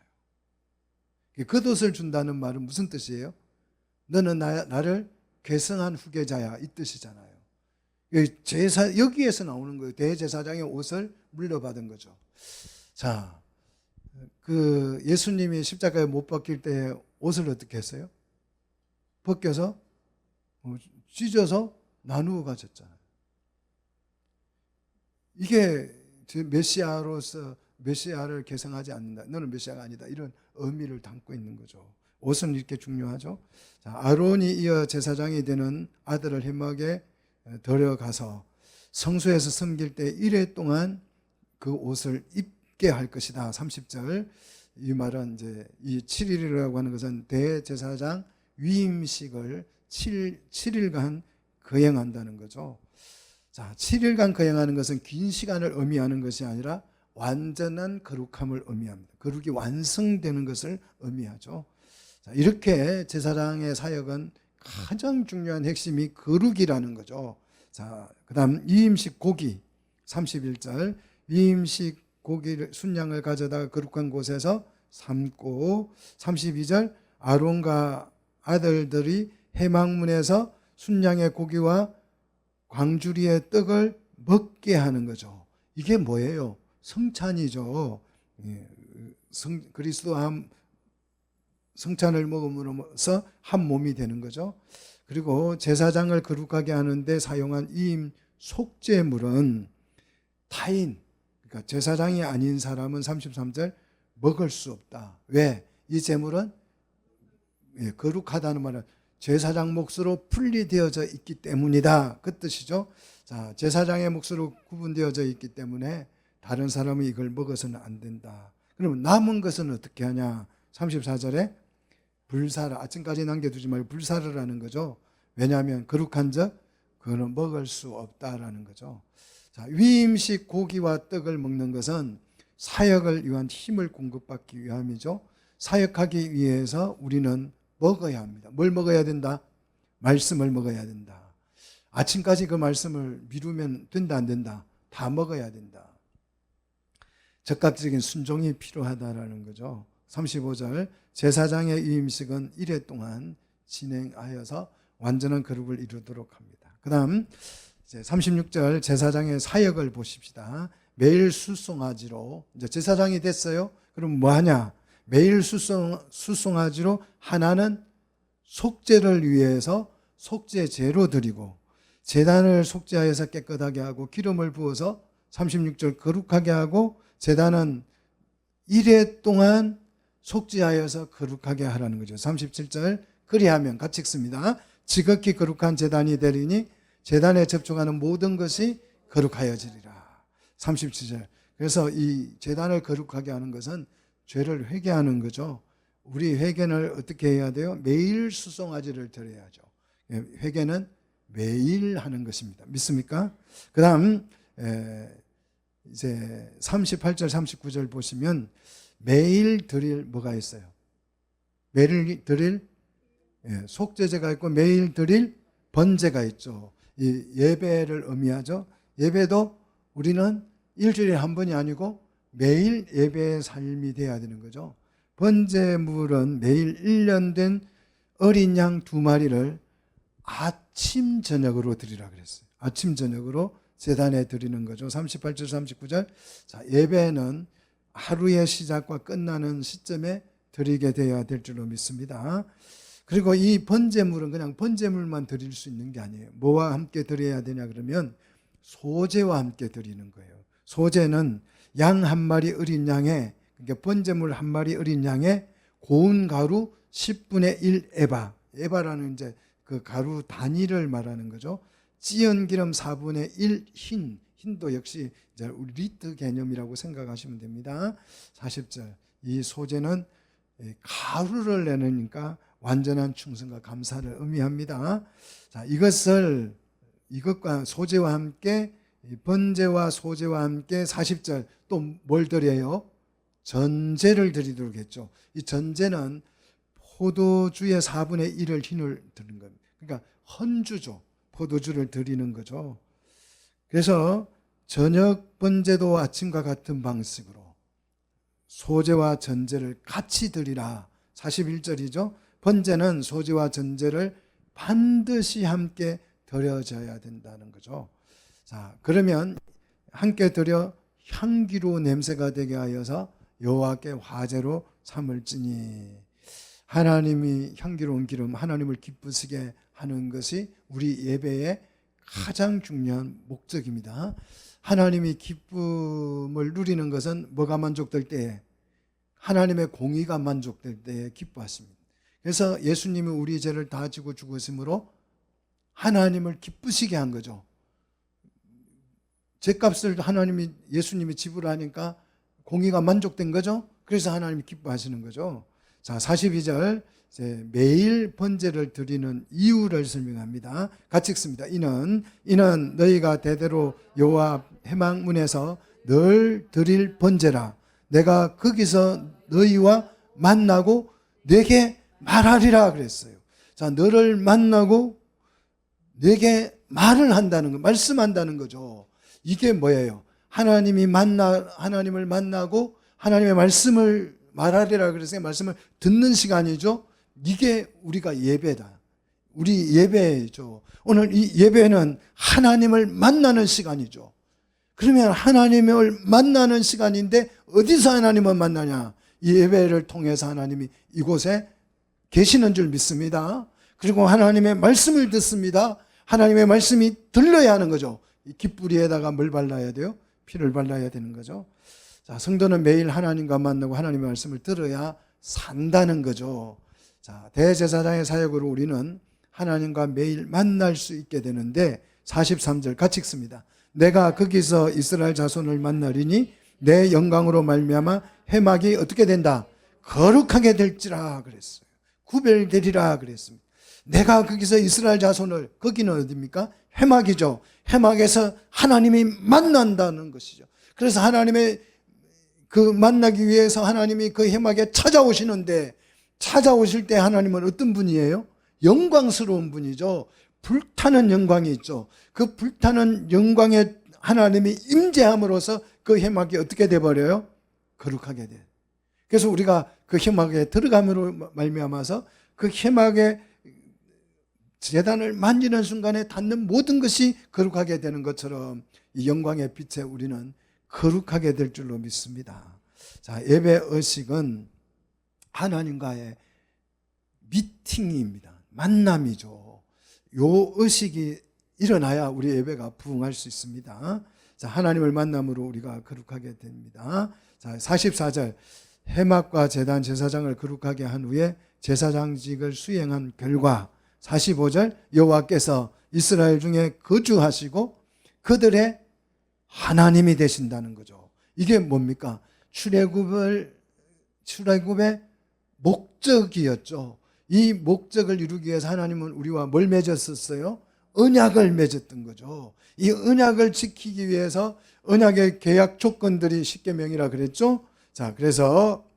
겉옷을 준다는 말은 무슨 뜻이에요? 너는 나를 계승한 후계자야, 이 뜻이잖아요. 여기에서 나오는 거예요. 대제사장의 옷을 물려받은 거죠. 자, 그 예수님이 십자가에 못 박힐 때 옷을 어떻게 했어요? 벗겨서 찢어서 나누어 가졌잖아요. 이게 메시아로서 메시아를 계승하지 않는다. 너는 메시아가 아니다. 이런 의미를 담고 있는 거죠. 옷은 이렇게 중요하죠. 자, 아론이 이어 제사장이 되는 아들을 해막에 데려가서 성소에서 섬길 때 1회 동안 그 옷을 입게 할 것이다. 30절. 이 말은 이제 이 7일이라고 하는 것은 대제사장 위임식을 7일간 거행한다는 거죠. 자, 7일간 거행하는 것은 긴 시간을 의미하는 것이 아니라 완전한 거룩함을 의미합니다. 거룩이 완성되는 것을 의미하죠. 자, 이렇게 제사장의 사역은 가장 중요한 핵심이 거룩이라는 거죠. 자, 그 다음 위임식 고기 31절. 위임식 고기를 순양을 가져다가 거룩한 곳에서 삶고, 32절. 아론과 아들들이 회막문에서 순양의 고기와 광주리의 떡을 먹게 하는 거죠. 이게 뭐예요? 성찬이죠. 그리스도 성찬을 먹음으로써 한 몸이 되는 거죠. 그리고 제사장을 거룩하게 하는데 사용한 위임 속죄물은 타인, 그러니까 제사장이 아닌 사람은 33절 먹을 수 없다. 왜? 이 제물은 거룩하다는 말은 제사장 몫으로 분리되어져 있기 때문이다. 그 뜻이죠. 자, 제사장의 몫으로 구분되어져 있기 때문에 다른 사람이 이걸 먹어서는 안 된다. 그러면 남은 것은 어떻게 하냐? 34절에 불사를, 아침까지 남겨두지 말고 불사를 하는 거죠. 왜냐하면 거룩한 적 그거는 먹을 수 없다라는 거죠. 자, 위임식 고기와 떡을 먹는 것은 사역을 위한 힘을 공급받기 위함이죠. 사역하기 위해서 우리는 먹어야 합니다. 뭘 먹어야 된다? 말씀을 먹어야 된다. 아침까지 그 말씀을 미루면 된다 안 된다? 다 먹어야 된다. 적극적인 순종이 필요하다라는 거죠. 35절. 제사장의 위임식은 1회 동안 진행하여서 완전한 거룩을 이루도록 합니다. 그 다음 36절 제사장의 사역을 보십시다. 매일 수송아지로, 이제 제사장이 됐어요. 그럼 뭐 하냐? 매일 수송아지로 하나는 속죄를 위해서 속죄제로 드리고, 제단을 속죄하여서 깨끗하게 하고 기름을 부어서 36절 거룩하게 하고, 제단은 1회 동안 속죄하여서 거룩하게 하라는 거죠. 37절 그리하면 같이 읽습니다. 지극히 거룩한 제단이 되리니 제단에 접촉하는 모든 것이 거룩하여지리라. 37절. 그래서 이 제단을 거룩하게 하는 것은 죄를 회개하는 거죠. 우리 회개는 어떻게 해야 돼요? 매일 수송아지를 드려야죠. 회개는 매일 하는 것입니다. 믿습니까? 그 다음 이제 38절 39절 보시면 매일 드릴 뭐가 있어요? 매일 드릴 속죄제가 있고 매일 드릴 번제가 있죠. 이 예배를 의미하죠. 예배도 우리는 일주일에 한 번이 아니고 매일 예배의 삶이 돼야 되는 거죠. 번제물은 매일 1년 된 어린 양 2마리를 아침 저녁으로 드리라 그랬어요. 아침 저녁으로 제단에 드리는 거죠. 38절 39절. 자, 예배는 하루의 시작과 끝나는 시점에 드리게 돼야 될 줄로 믿습니다. 그리고 이 번제물은 그냥 번제물만 드릴 수 있는 게 아니에요. 뭐와 함께 드려야 되냐 그러면 소제와 함께 드리는 거예요. 소제는 양 한 마리 어린 양에, 그러니까 번제물 한 마리 어린 양에 고운 가루 10분의 1 에바, 에바라는 이제 그 가루 단위를 말하는 거죠. 찌은 기름 4분의 1 흰도 역시 이제 우리 리트 개념이라고 생각하시면 됩니다. 40절. 이 소제는 가루를 내니까 완전한 충성과 감사를 의미합니다. 자, 이것과 소제와 함께, 번제와 소제와 함께 40절 또 뭘 드려요? 전제를 드리도록 했죠. 이 전제는 포도주의 4분의 1을 흰을 드리는 겁니다. 그러니까 헌주죠. 포도주를 드리는 거죠. 그래서 저녁 번제도 아침과 같은 방식으로 소제와 전제를 같이 드리라. 41절이죠. 번제는 소제와 전제를 반드시 함께 드려져야 된다는 거죠. 자, 그러면 함께 드려 향기로 냄새가 되게 하여서 여호와께 화제로 삼을지니, 하나님이 향기로운 기름, 하나님을 기쁘시게 하는 것이 우리 예배의 가장 중요한 목적입니다. 하나님이 기쁨을 누리는 것은 뭐가 만족될 때에? 하나님의 공의가 만족될 때에 기뻐하십니다. 그래서 예수님이 우리 죄를 다 지고 죽으심으로 하나님을 기쁘시게 한 거죠. 죗값을 예수님이 지불하니까 공의가 만족된 거죠. 그래서 하나님이 기뻐하시는 거죠. 자, 42절 매일 번제를 드리는 이유를 설명합니다. 같이 읽습니다. 이는 너희가 대대로 여호와 회막문에서 늘 드릴 번제라. 내가 거기서 너희와 만나고 내게 말하리라 그랬어요. 자, 너를 만나고 내게 말을 한다는 거, 말씀한다는 거죠. 이게 뭐예요? 하나님을 만나고 하나님의 말씀을 말하리라 그래서 말씀을 듣는 시간이죠. 이게 우리가 예배다. 우리 예배죠. 오늘 이 예배는 하나님을 만나는 시간이죠. 그러면 하나님을 만나는 시간인데 어디서 하나님을 만나냐? 이 예배를 통해서 하나님이 이곳에 계시는 줄 믿습니다. 그리고 하나님의 말씀을 듣습니다. 하나님의 말씀이 들려야 하는 거죠. 이 깃뿌리에다가 뭘 발라야 돼요? 피를 발라야 되는 거죠. 자, 성도는 매일 하나님과 만나고 하나님의 말씀을 들어야 산다는 거죠. 자, 대제사장의 사역으로 우리는 하나님과 매일 만날 수 있게 되는데 43절 같이 읽습니다. 내가 거기서 이스라엘 자손을 만나리니 내 영광으로 말미암아 회막이 어떻게 된다? 거룩하게 될지라 그랬어요. 구별되리라 그랬습니다. 내가 거기서 이스라엘 자손을, 거기는 어디입니까? 회막이죠. 회막에서 하나님이 만난다는 것이죠. 그래서 하나님의 그 만나기 위해서 하나님이 그 회막에 찾아오시는데, 찾아오실 때 하나님은 어떤 분이에요? 영광스러운 분이죠. 불타는 영광이 있죠. 그 불타는 영광에 하나님이 임재함으로써 그 회막이 어떻게 돼버려요? 거룩하게 돼. 그래서 우리가 그 회막에 들어감으로 말미암아서 그 회막에 제단을 만지는 순간에 닿는 모든 것이 거룩하게 되는 것처럼 이 영광의 빛에 우리는 거룩하게 될 줄로 믿습니다. 자, 예배 의식은 하나님과의 미팅입니다. 만남이죠. 요 의식이 일어나야 우리 예배가 부흥할 수 있습니다. 자, 하나님을 만남으로 우리가 거룩하게 됩니다. 자, 44절 회막과 제단 제사장을 거룩하게 한 후에 제사장직을 수행한 결과 45절 여호와께서 이스라엘 중에 거주하시고 그들의 하나님이 되신다는 거죠. 이게 뭡니까? 출애굽의 목적이었죠. 이 목적을 이루기 위해서 하나님은 우리와 뭘 맺었었어요? 언약을 맺었던 거죠. 이 언약을 지키기 위해서 언약의 계약 조건들이 십계명이라 그랬죠. 자, 그래서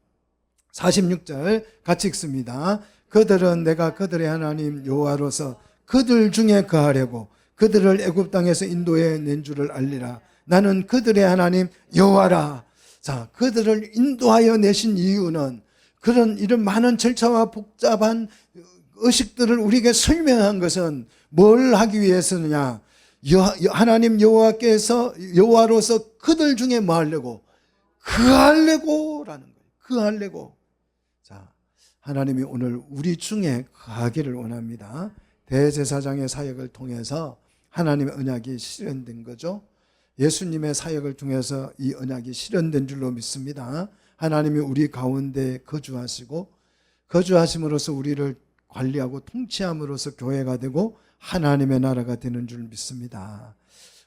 46절 같이 읽습니다. 그들은 내가 그들의 하나님 여호와로서 그들 중에 거하려고 그들을 애굽 땅에서 인도해 낸 줄을 알리라. 나는 그들의 하나님 여호와라. 자, 그들을 인도하여 내신 이유는 이런 많은 절차와 복잡한 의식들을 우리에게 설명한 것은 뭘 하기 위해서느냐? 하나님 여호와로서 그들 중에 뭐 하려고? 거하려고라는 거예요. 거하려고. 자, 하나님이 오늘 우리 중에 거하기를 원합니다. 대제사장의 사역을 통해서 하나님의 언약이 실현된 거죠. 예수님의 사역을 통해서 이 언약이 실현된 줄로 믿습니다. 하나님이 우리 가운데 거주하심으로써 우리를 관리하고 통치함으로써 교회가 되고 하나님의 나라가 되는 줄 믿습니다.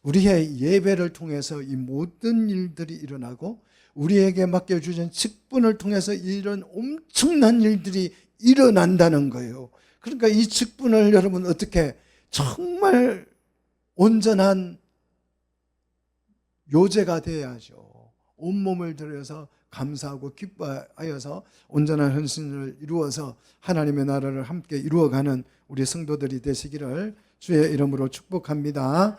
우리의 예배를 통해서 이 모든 일들이 일어나고 우리에게 맡겨주신 직분을 통해서 이런 엄청난 일들이 일어난다는 거예요. 그러니까 이 직분을 여러분 어떻게 정말 온전한 요제가 되어야죠. 온몸을 들여서 감사하고 기뻐하여서 온전한 헌신을 이루어서 하나님의 나라를 함께 이루어가는 우리 성도들이 되시기를 주의 이름으로 축복합니다.